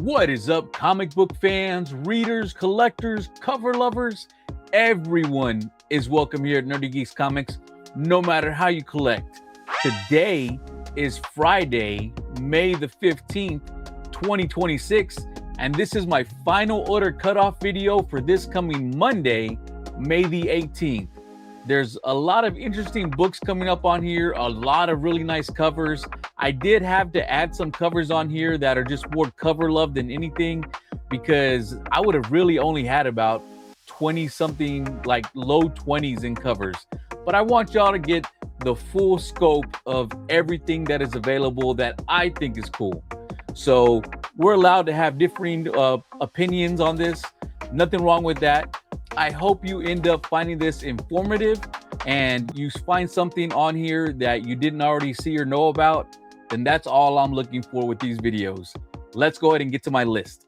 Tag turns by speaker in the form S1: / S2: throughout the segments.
S1: What is up, comic book fans, readers, collectors, cover lovers? Everyone is welcome here at Nerdy Geeks Comics, no matter how you collect. Today is Friday, May the 15th, 2026, and this is my final order cutoff video for this coming Monday, May the 18th. There's a lot of interesting books coming up on here, a lot of really nice covers. I did have to add some covers on here that are just more cover love than anything, because I would have really only had about 20 something, like low 20s in covers. But I want y'all to get the full scope of everything that is available that I think is cool. So we're allowed to have differing opinions on this. Nothing wrong with that. I hope you end up finding this informative and you find something on here that you didn't already see or know about. Then that's all I'm looking for with these videos. Let's go ahead and get to my list.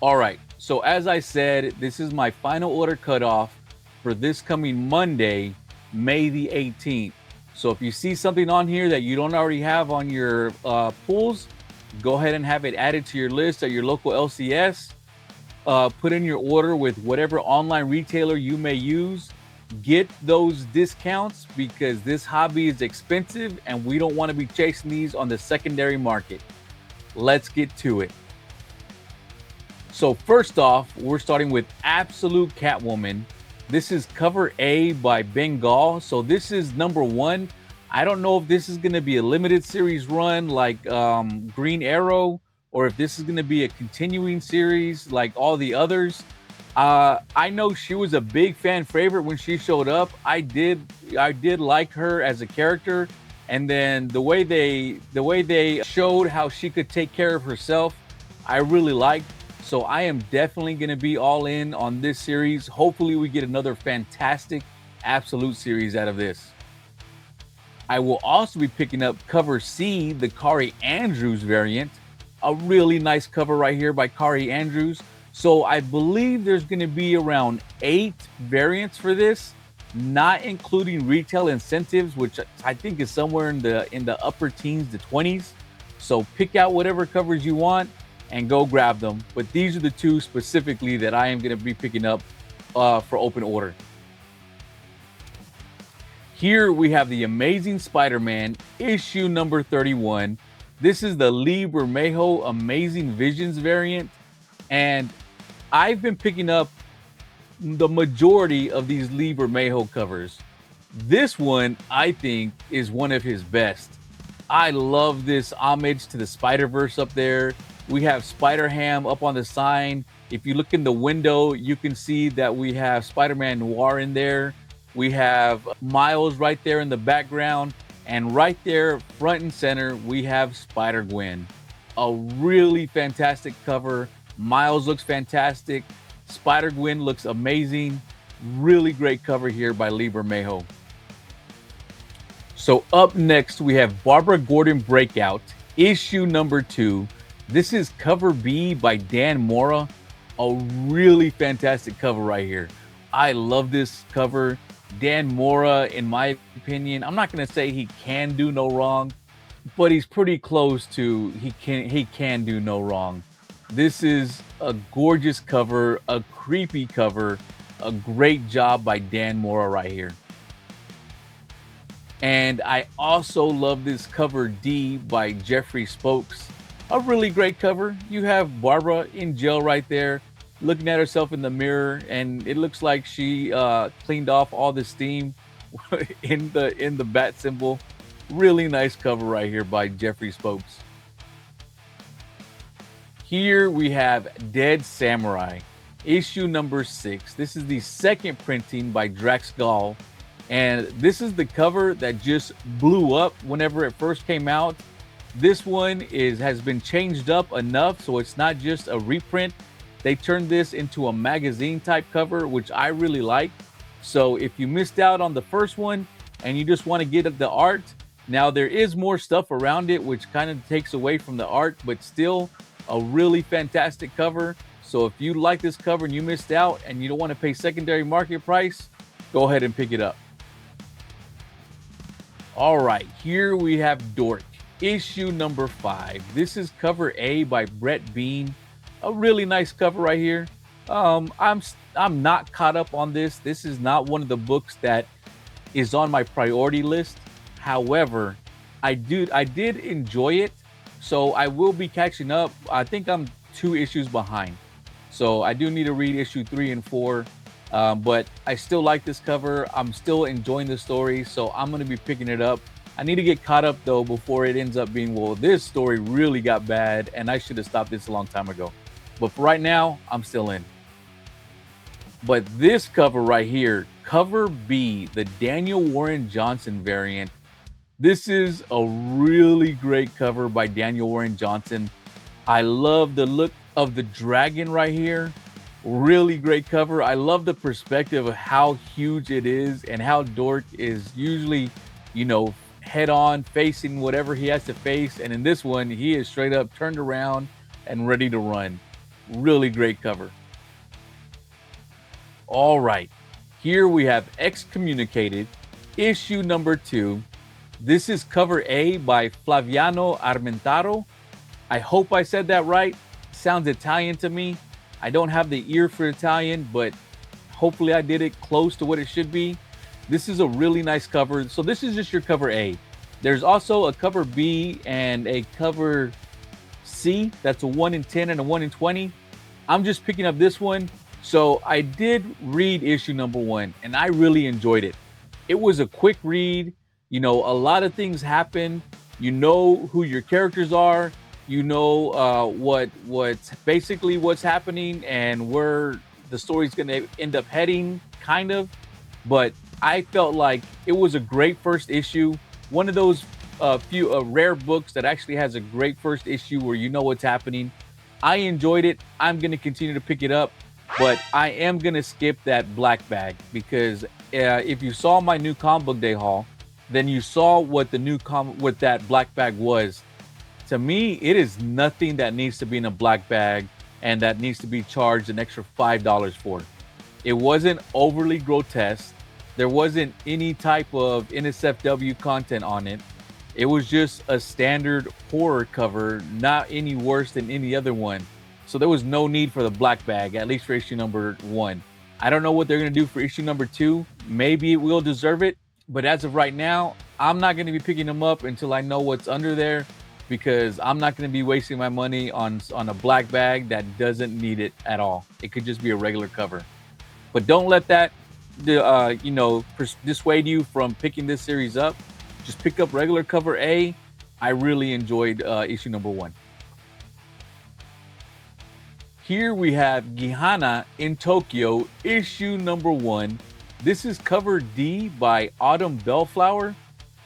S1: All right, so as I said, this is my final order cutoff for this coming Monday, May the 18th. So if you see something on here that you don't already have on your pulls, go ahead and have it added to your list at your local LCS. Put in your order with whatever online retailer you may use. Get those discounts because this hobby is expensive and we don't want to be chasing these on the secondary market. Let's get to it. So first off, we're starting with Absolute Catwoman. This is cover A by Bengal. So this is #1. I don't know if this is going to be a limited series run like Green Arrow, or if this is going to be a continuing series like all the others. I know she was a big fan favorite when she showed up. I did like her as a character, and then the way they showed how she could take care of herself, I really liked. So I am definitely going to be all in on this series. Hopefully we get another fantastic Absolute series out of this. I will also be picking up cover C, the Kari Andrews variant. A really nice cover right here by Kari Andrews. So I believe there's going to be around 8 variants for this, not including retail incentives, which I think is somewhere in the upper teens to 20s. So pick out whatever covers you want and go grab them. But these are the 2 specifically that I am going to be picking up for open order. Here we have the Amazing Spider-Man issue number 31. This is the Lee Bermejo Amazing Visions variant. And I've been picking up the majority of these Lee Bermejo covers. This one, I think, is one of his best. I love this homage to the Spider-Verse up there. We have Spider-Ham up on the sign. If you look in the window, you can see that we have Spider-Man Noir in there. We have Miles right there in the background. And right there, front and center, we have Spider-Gwen. A really fantastic cover. Miles looks fantastic. Spider-Gwen looks amazing. Really great cover here by Lee Bermejo. So up next, we have Barbara Gordon Breakout, issue number 2. This is cover B by Dan Mora. A really fantastic cover right here. I love this cover. Dan Mora, in my opinion, I'm not going to say he can do no wrong, but he's pretty close to he can do no wrong. This is a gorgeous cover, a creepy cover, a great job by Dan Mora right here. And I also love this cover D by Jeffrey Spokes. A really great cover. You have Barbara in jail right there, looking at herself in the mirror, and it looks like she cleaned off all the steam in the bat symbol. Really nice cover right here by Jeffrey Spokes. Here we have Dead Samurai, issue number 6. This is the second printing by Drax Gall, and this is the cover that just blew up whenever it first came out. This one has been changed up enough so it's not just a reprint. They turned this into a magazine type cover, which I really like. So if you missed out on the first one and you just want to get the art, now there is more stuff around it, which kind of takes away from the art, but still a really fantastic cover. So if you like this cover and you missed out and you don't want to pay secondary market price, go ahead and pick it up. All right, here we have Dork, issue number 5. This is cover A by Brett Bean. A really nice cover right here. I'm not caught up on this. This is not one of the books that is on my priority list. However, I did enjoy it, so I will be catching up. I think I'm 2 issues behind, so I do need to read issue 3 and 4. But I still like this cover. I'm still enjoying the story, so I'm going to be picking it up. I need to get caught up though before it ends up being, well, this story really got bad and I should have stopped this a long time ago. But for right now, I'm still in. But this cover right here, cover B, the Daniel Warren Johnson variant. This is a really great cover by Daniel Warren Johnson. I love the look of the dragon right here. Really great cover. I love the perspective of how huge it is and how Dork is usually, head on facing whatever he has to face. And in this one, he is straight up turned around and ready to run. Really great cover. All right, here we have Excommunicated, issue number 2. This is cover A by Flaviano Armentaro. I hope I said that right. Sounds Italian to me. I don't have the ear for Italian, but hopefully I did it close to what it should be. This is a really nice cover. So this is just your cover A. There's also a cover B and a cover C. That's a 1 in 10 and a 1 in 20. I'm just picking up this one. So I did read issue number 1 and I really enjoyed it. It was a quick read. A lot of things happen. You know who your characters are. You know what's happening and where the story's going to end up heading, kind of. But I felt like it was a great first issue. One of those few rare books that actually has a great first issue where you know what's happening. I enjoyed it. I'm going to continue to pick it up, but I am going to skip that black bag because if you saw my new comic book day haul, then you saw what the what that black bag was. To me, it is nothing that needs to be in a black bag and that needs to be charged an extra $5 for. It wasn't overly grotesque. There wasn't any type of NSFW content on it. It was just a standard horror cover, not any worse than any other one. So there was no need for the black bag, at least for issue number 1. I don't know what they're going to do for issue number 2. Maybe it will deserve it. But as of right now, I'm not going to be picking them up until I know what's under there, because I'm not going to be wasting my money on a black bag that doesn't need it at all. It could just be a regular cover. But don't let that dissuade you from picking this series up. Just pick up regular cover A. I really enjoyed issue number 1. Here we have Gihana in Tokyo, issue number 1. This is cover D by Autumn Bellflower.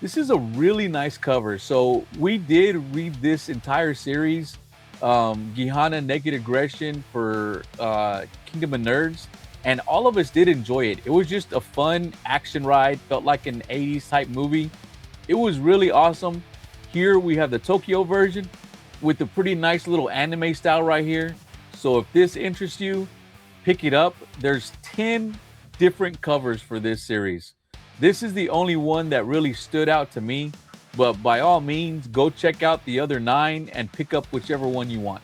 S1: This is a really nice cover. So we did read this entire series, Gihana Naked Aggression for Kingdom of Nerds, and all of us did enjoy it. It was just a fun action ride, felt like an 80s type movie. It was really awesome. Here we have the Tokyo version with the pretty nice little anime style right here. So if this interests you, pick it up. There's 10 different covers for this series. This is the only one that really stood out to me, but by all means, go check out the other 9 and pick up whichever one you want.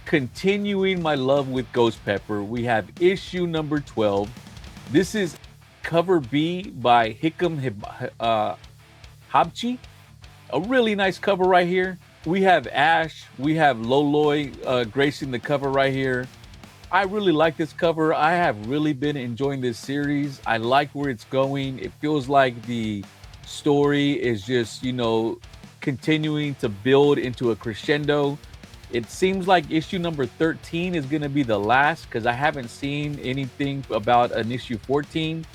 S1: Continuing my love with Ghost Pepper, we have issue number 12. This is cover B by Hikam Habchi. A really nice cover right here. We have Ash, we have Loloi gracing the cover right here. I really like this cover. I have really been enjoying this series. I like where it's going. It feels like the story is just, continuing to build into a crescendo. It seems like issue number 13 is going to be the last, because I haven't seen anything about an issue 14.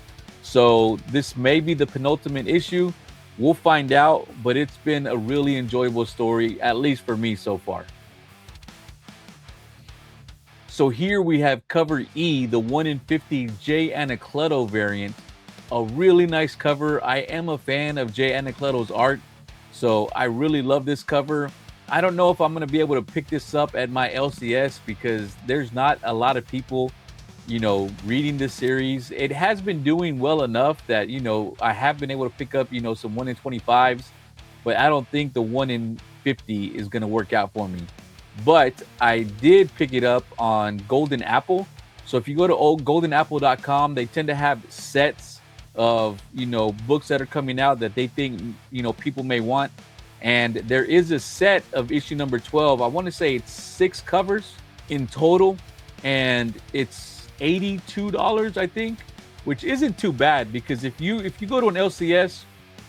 S1: So this may be the penultimate issue. We'll find out, but it's been a really enjoyable story, at least for me so far. So here we have cover E, the 1 in 50 Jay Anacleto variant. A really nice cover. I am a fan of Jay Anacleto's art, so I really love this cover. I don't know if I'm going to be able to pick this up at my LCS because there's not a lot of people, reading this series. It has been doing well enough that, I have been able to pick up, some 1 in 25s, but I don't think the 1 in 50 is going to work out for me. But I did pick it up on Golden Apple. So if you go to goldenapple.com, they tend to have sets of, books that are coming out that they think, people may want. And there is a set of issue number 12. I want to say it's 6 covers in total, and it's $82, I think, which isn't too bad because if you go to an LCS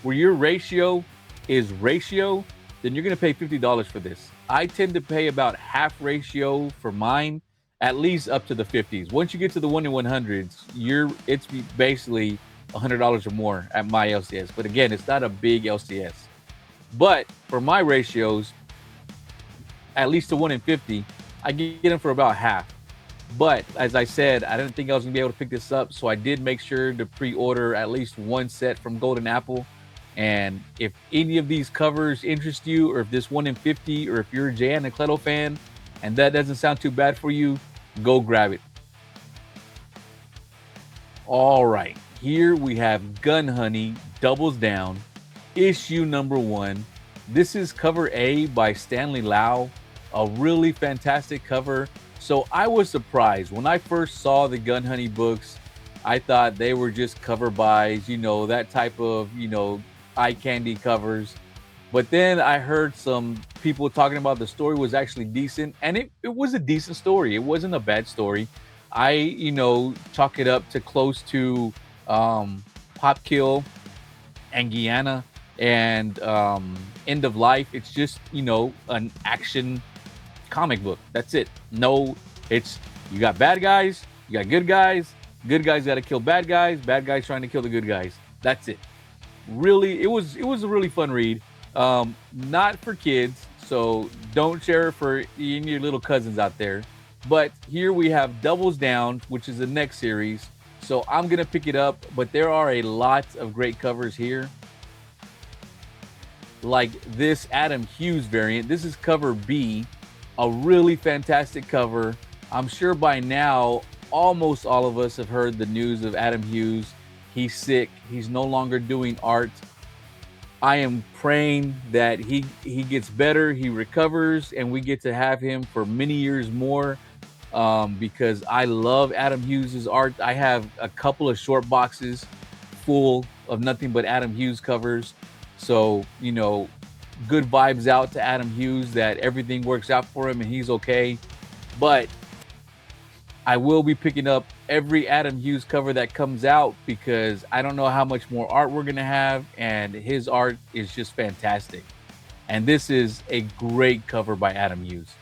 S1: where your ratio is ratio, then you're going to pay $50 for this. I tend to pay about half ratio for mine, at least up to the 50s. Once you get to the 1 in 100s, it's basically $100 or more at my LCS. But again, it's not a big LCS. But for my ratios, at least the 1 in 50, I get them for about half. But as I said, I didn't think I was going to be able to pick this up. So I did make sure to pre-order at least one set from Golden Apple. And if any of these covers interest you, or if this 1 in 50, or if you're a Jay Anacleto fan and that doesn't sound too bad for you, go grab it. All right, here we have Gun Honey Doubles Down, issue number 1. This is cover A by Stanley Lau, a really fantastic cover. So I was surprised when I first saw the Gun Honey books. I thought they were just cover buys, that type of, eye candy covers. But then I heard some people talking about the story was actually decent, and it was a decent story. It wasn't a bad story. I, chalk it up to close to Pop Kill and Guyana and End of Life. It's just, an action comic book. That's it. No, you got bad guys, you got good guys got to kill bad guys trying to kill the good guys. That's it. Really, it was a really fun read. Not for kids, so don't share it for any of your little cousins out there. But here we have Doubles Down, which is the next series. So I'm gonna pick it up, but there are a lot of great covers here. Like this Adam Hughes variant. This is cover B, a really fantastic cover. I'm sure by now almost all of us have heard the news of Adam Hughes. He's sick. He's no longer doing art. I am praying that he gets better, he recovers, and we get to have him for many years more, because I love Adam Hughes' art. I have a couple of short boxes full of nothing but Adam Hughes covers. So, good vibes out to Adam Hughes, that everything works out for him and he's okay. But I will be picking up every Adam Hughes cover that comes out because I don't know how much more art we're going to have, and his art is just fantastic. And this is a great cover by Adam Hughes.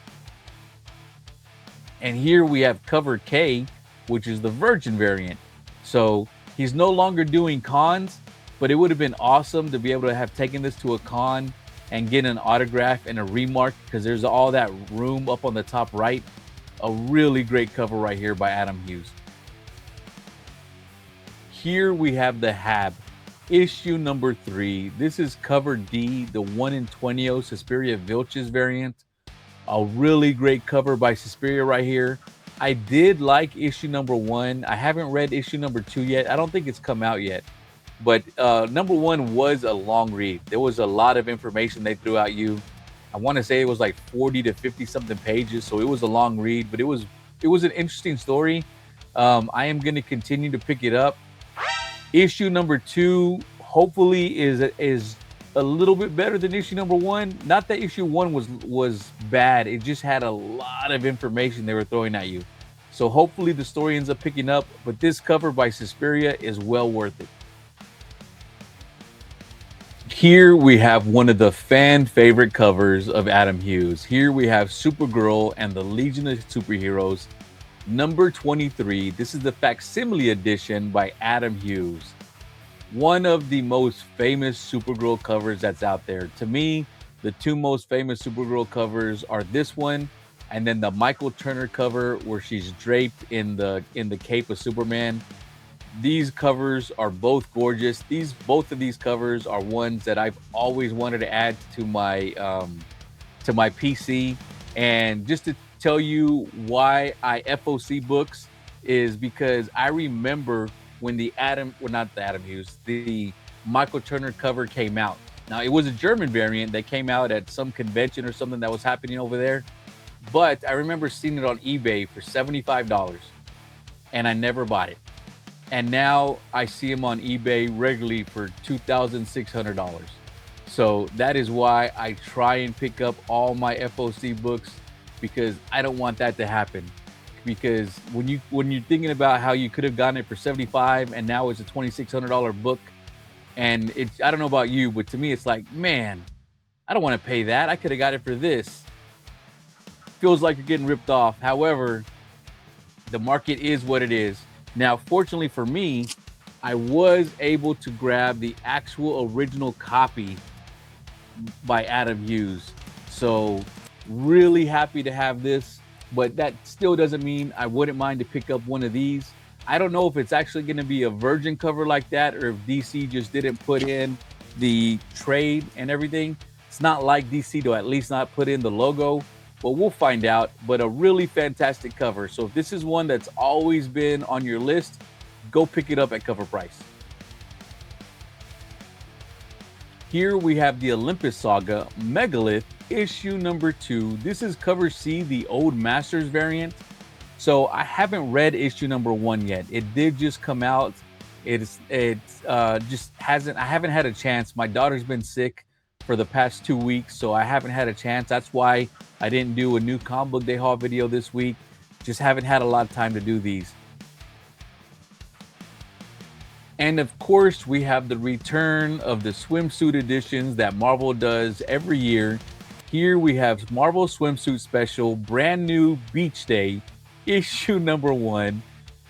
S1: And here we have cover K, which is the Virgin variant. So he's no longer doing cons, but it would have been awesome to be able to have taken this to a con and get an autograph and a remark, because there's all that room up on the top right. A really great cover right here by Adam Hughes. Here we have the Hab, issue number 3. This is cover D, the 1 in 20 Suspiria Vilches variant. A really great cover by Suspiria right here. I did like issue number 1. I haven't read issue number 2 yet. I don't think it's come out yet. But number 1 was a long read. There was a lot of information they threw at you. I want to say it was like 40 to 50 something pages, so it was a long read, but it was an interesting story. I am going to continue to pick it up. Issue number 2 hopefully is a little bit better than issue number 1. Not that issue 1 was bad, it just had a lot of information they were throwing at you. So hopefully the story ends up picking up, but this cover by Suspiria is well worth it. Here we have one of the fan favorite covers of Adam Hughes. Here we have Supergirl and the Legion of Superheroes, number 23. This is the facsimile edition by Adam Hughes. One of the most famous Supergirl covers that's out there. To me, the 2 most famous Supergirl covers are this one and then the Michael Turner cover where she's draped in the cape of Superman. These covers are both gorgeous. Both of these covers are ones that I've always wanted to add to my PC. And just to tell you why I FOC books is because I remember when not the Adam Hughes, the Michael Turner cover came out. Now it was a German variant that came out at some convention or something that was happening over there. But I remember seeing it on eBay for $75 and I never bought it. And now I see them on eBay regularly for $2,600. So that is why I try and pick up all my FOC books, because I don't want that to happen. Because when you're thinking about how you could have gotten it for 75 and now it's a $2,600 book, and I don't know about you, but to me it's like, man, I don't want to pay that. I could have got it for this. Feels like you're getting ripped off. However, the market is what it is. Now, fortunately for me, I was able to grab the actual original copy by Adam Hughes. So really happy to have this, but that still doesn't mean I wouldn't mind to pick up one of these. I don't know if it's actually going to be a virgin cover like that, or if DC just didn't put in the trade and everything. It's not like DC to at least not put in the logo, but we'll find out. But a really fantastic cover. So if this is one that's always been on your list, go pick it up at cover price. Here we have the Olympus Saga Megalith issue number 2. This is cover C, the old Masters variant. So I haven't read issue number 1 yet. It did just come out. I haven't had a chance. My daughter's been sick for the past 2 weeks, so I haven't had a chance. That's why I didn't do a new comic book day haul video this week. Just haven't had a lot of time to do these. And of course, we have the return of the swimsuit editions that Marvel does every year. Here we have Marvel Swimsuit Special, brand new Beach Day, issue number 1.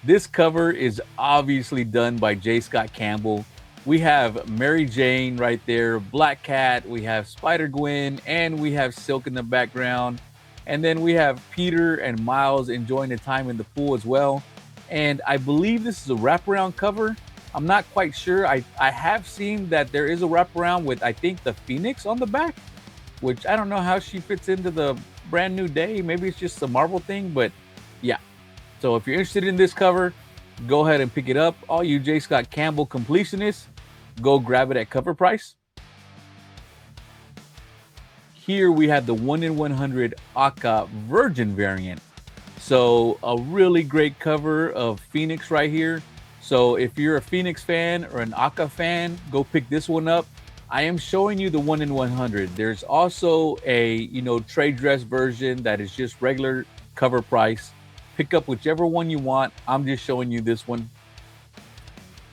S1: This cover is obviously done by J. Scott Campbell. We have Mary Jane right there, Black Cat, we have Spider-Gwen, and we have Silk in the background. And then we have Peter and Miles enjoying the time in the pool as well. And I believe this is a wraparound cover. I'm not quite sure. I have seen that there is a wraparound with, I think, the Phoenix on the back, which I don't know how she fits into the brand new day. Maybe it's just a Marvel thing, but yeah. So if you're interested in this cover, go ahead and pick it up. All you J. Scott Campbell completionists, go grab it at cover price. Here we have the 1 in 100 Akka Virgin variant. So a really great cover of Phoenix right here. So if you're a Phoenix fan or an Akka fan, go pick this one up. I am showing you the 1 in 100. There's also a, trade dress version that is just regular cover price. Pick up whichever one you want. I'm just showing you this one.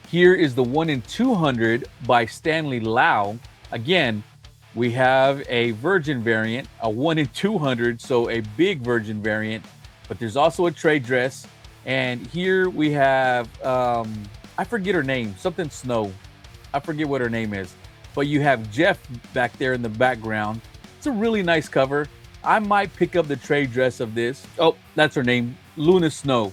S1: Here is the 1 in 200 by Stanley Lau. Again, we have a virgin variant, a 1 in 200, so a big virgin variant, but there's also a trade dress. And here we have, I forget her name, something Snow. I forget what her name is, but you have Jeff back there in the background. It's a really nice cover. I might pick up the trade dress of this. Oh, that's her name, Luna Snow.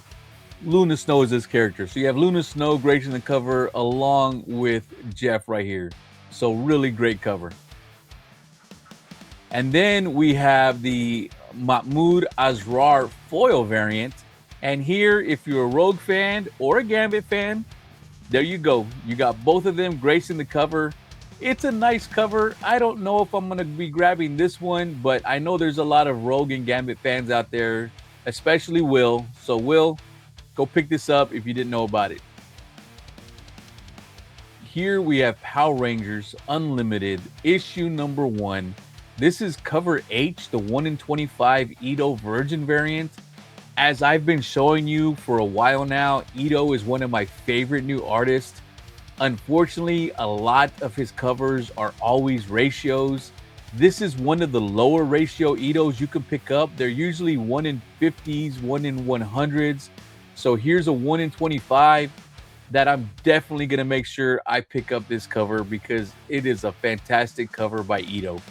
S1: Luna Snow is this character. So you have Luna Snow gracing the cover along with Jeff right here. So really great cover. And then we have the Mahmoud Asrar foil variant. And here, if you're a Rogue fan or a Gambit fan, there you go. You got both of them gracing the cover. It's a nice cover. I don't know if I'm going to be grabbing this one, but I know there's a lot of Rogue and Gambit fans out there, especially Will. So Will, go pick this up if you didn't know about it. Here we have Power Rangers Unlimited, issue number 1. This is cover H, the 1 in 25 Ito Virgin variant. As I've been showing you for a while now, Ito is one of my favorite new artists. Unfortunately, a lot of his covers are always ratios. This is one of the lower ratio Itos you can pick up. They're usually 1 in 50s, 1 in 100s. So here's a 1 in 25 that I'm definitely going to make sure I pick up this cover because it is a fantastic cover by Ito.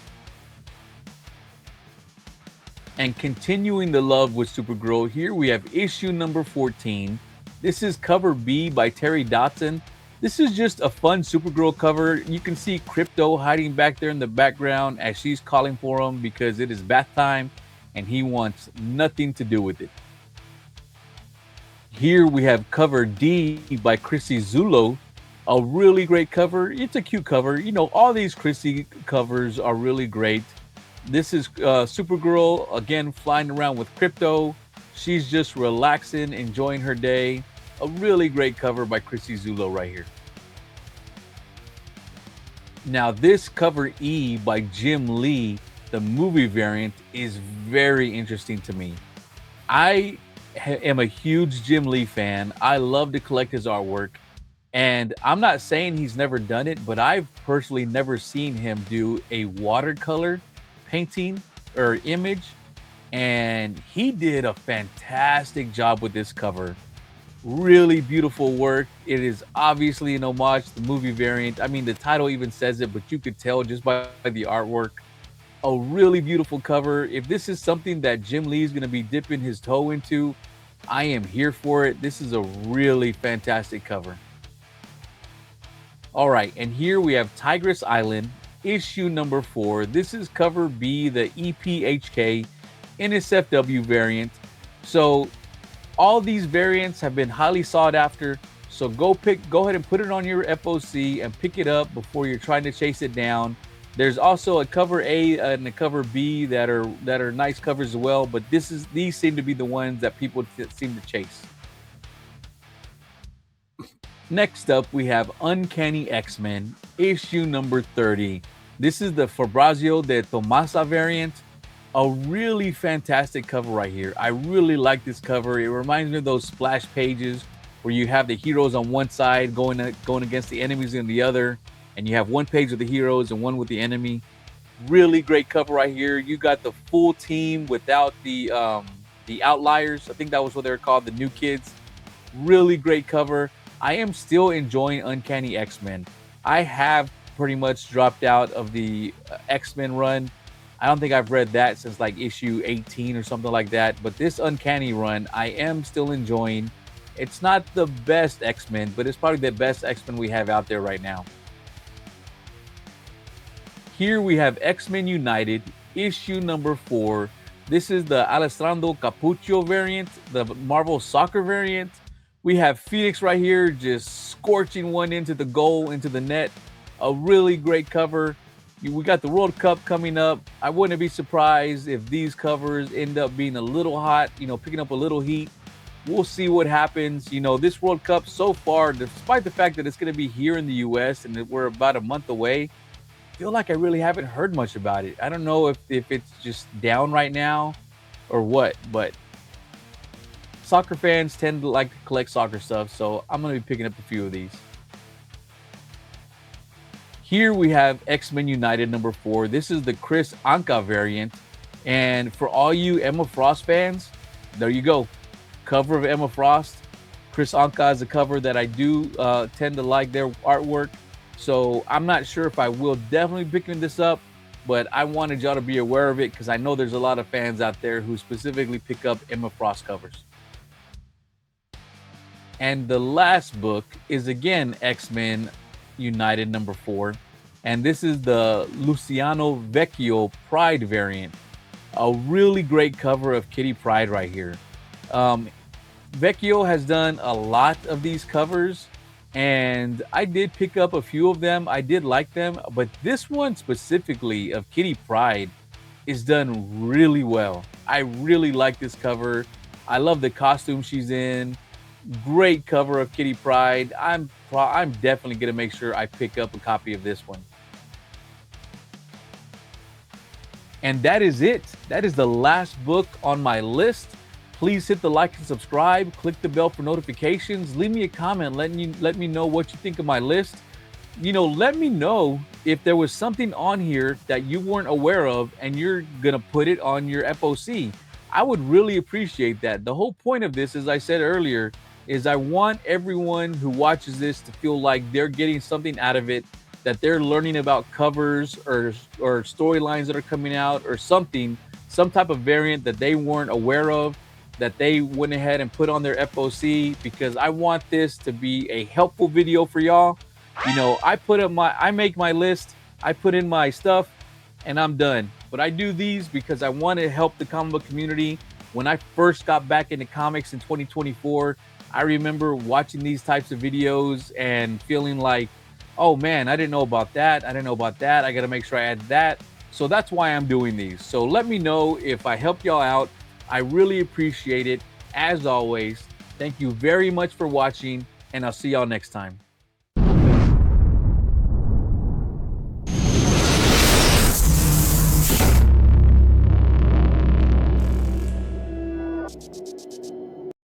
S1: And continuing the love with Supergirl, here we have issue number 14. This is cover B by Terry Dotson. This is just a fun Supergirl cover. You can see Crypto hiding back there in the background as she's calling for him because it is bath time and he wants nothing to do with it. Here we have cover D by Chrissy Zulo. A really great cover. It's a cute cover. You know, all these Chrissy covers are really great. This is Supergirl, again, flying around with Crypto. She's just relaxing, enjoying her day. A really great cover by Chrissy Zulo right here. Now, this cover E by Jim Lee, the movie variant, is very interesting to me. I am a huge Jim Lee fan. I love to collect his artwork. And I'm not saying he's never done it, but I've personally never seen him do a watercolor painting or image. And he did a fantastic job with this cover. Really beautiful work. It is obviously an homage to the movie variant. I mean, the title even says it, but you could tell just by the artwork. A really beautiful cover. If this is something that Jim Lee is going to be dipping his toe into, I am here for it. This is a really fantastic cover. All right, and here we have Tigress Island, issue number 4. This is cover B, the EPHK NSFW variant. So all these variants have been highly sought after. So go ahead and put it on your FOC and pick it up before you're trying to chase it down. There's also a cover A and a cover B that are nice covers as well, but these seem to be the ones that people seem to chase. Next up, we have Uncanny X-Men, issue number 30. This is the Fabrizio de Tomasa variant. A really fantastic cover right here. I really like this cover. It reminds me of those splash pages where you have the heroes on one side going against the enemies on the other, and you have one page with the heroes and one with the enemy. Really great cover right here. You got the full team without the outliers. I think that was what they were called, the new kids. Really great cover. I am still enjoying Uncanny X-Men. I have pretty much dropped out of the X-Men run. I don't think I've read that since like issue 18 or something like that. But this Uncanny run, I am still enjoying. It's not the best X-Men, but it's probably the best X-Men we have out there right now. Here we have X-Men United, issue number 4. This is the Alessandro Cappuccio variant, the Marvel Soccer variant. We have Phoenix right here just scorching one into the goal, into the net. A really great cover. We got the World Cup coming up. I wouldn't be surprised if these covers end up being a little hot, picking up a little heat. We'll see what happens. This World Cup so far, despite the fact that it's going to be here in the U.S. and that we're about a month away, I feel like I really haven't heard much about it. I don't know if it's just down right now or what, but soccer fans tend to like to collect soccer stuff, so I'm going to be picking up a few of these. Here we have X-Men United number 4. This is the Chris Anka variant. And for all you Emma Frost fans, there you go. Cover of Emma Frost. Chris Anka is a cover that I do tend to like their artwork. So I'm not sure if I will definitely be picking this up, but I wanted y'all to be aware of it because I know there's a lot of fans out there who specifically pick up Emma Frost covers. And the last book is again X-Men United number 4. And this is the Luciano Vecchio Pride variant. A really great cover of Kitty Pryde right here. Vecchio has done a lot of these covers, and I did pick up a few of them. I did like them, but this one specifically of Kitty Pryde is done really well. I really like this cover. I love the costume she's in. Great cover of Kitty Pryde. I'm definitely gonna make sure I pick up a copy of this one. And that is it. That is the last book on my list. Please hit the like and subscribe. Click the bell for notifications. Leave me a comment. Let me know what you think of my list. Let me know if there was something on here that you weren't aware of and you're gonna put it on your FOC. I would really appreciate that. The whole point of this, as I said earlier, is I want everyone who watches this to feel like they're getting something out of it, that they're learning about covers or storylines that are coming out or something some type of variant that they weren't aware of, that they went ahead and put on their FOC, because I want this to be a helpful video for y'all. You know, I make my list, I put in my stuff, and I'm done. But I do these because I want to help the comic book community. When I first got back into comics in 2024, I remember watching these types of videos and feeling like, oh man, I didn't know about that. I didn't know about that. I got to make sure I add that. So that's why I'm doing these. So let me know if I help y'all out. I really appreciate it. As always, thank you very much for watching, and I'll see y'all next time.